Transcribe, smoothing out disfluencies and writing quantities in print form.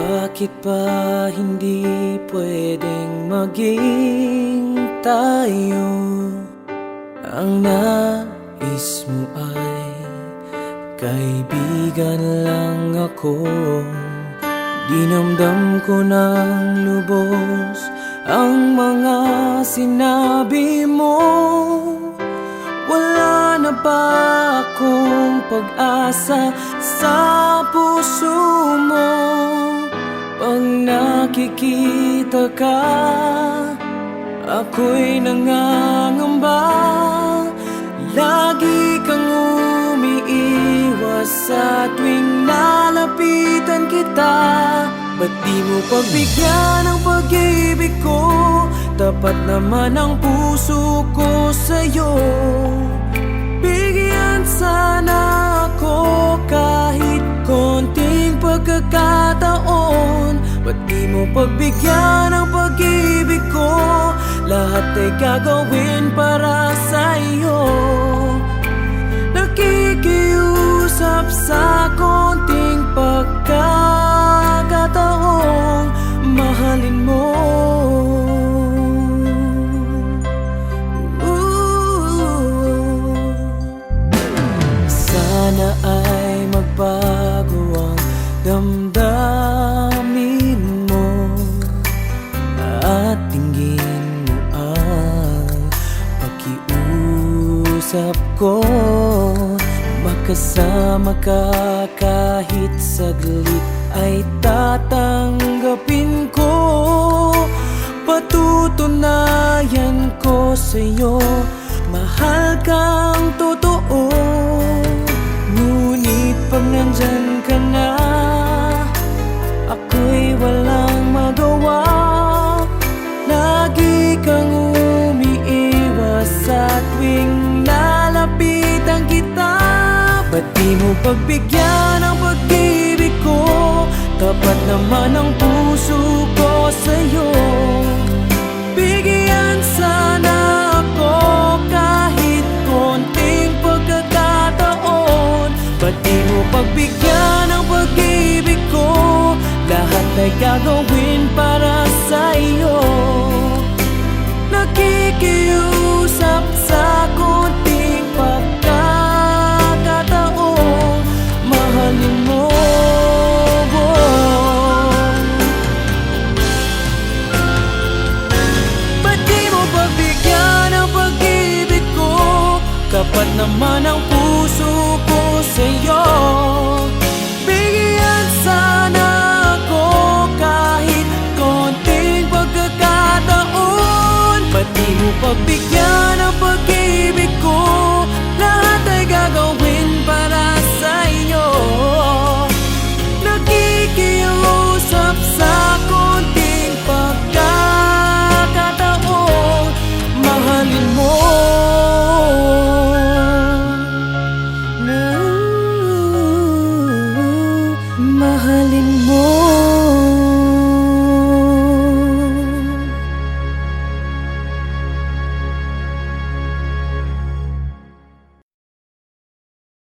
Bakit ba hindi pwedeng maging tayo? Ang nais mo ay kaibigan lang ako. Dinamdam ko ng lubos ang mga sinabi mo. Wala na ba akong pag-asa sa puso mo? Pag nakikita ka, ako'y nangangamba. Lagi kang umiiwas sa tuwing lalapitan kita. Ba't di mo pagbigyan ang pag-ibig ko? Tapat naman ang puso ko sa'yo. Bigyan sana ako kahit konting pagkakataon. Ba't di mo pagbigyan ang pag-ibig ko? Lahat ay gagawin para sa'yo. Nakikiusap sa konting pagkakataong mahalin mo. Sana ay magbago ang damdamin mo at tingin mo ang pakiusap ko. Makasama ka kahit saglit ay tatanggapin ko. Patutunayan ko sa'yo, mahal kang totoo. Ngunit pag nandyan ka na, ako'y walang magawa. Lagi kang umiiwas sa tuwing lalapitan kita. Ba't di mo pagbigyan ang pag-ibig ko? Tapat naman ang puso ko sa'yo. Bigyan sana ako kahit konting pagkakataon. Ba't di mo pagbigyan ang pag-ibig ko? Lahat ay gagawin para sa'yo. Nakikiusap sa konting pagkakataon mahalin mo. Ba't di mo pagbigyan ang pag-ibig ko? Kapat naman ang puso ko sa'yo. Bigyan sana ako kahit konting pagkakataon. Ba't di mo pagbigyan ang pag-ibig ko? Lahat ay gagawin para sa'yo. Nakikiusap sa konting pagkakataon mahalin mo. Mahalin mo.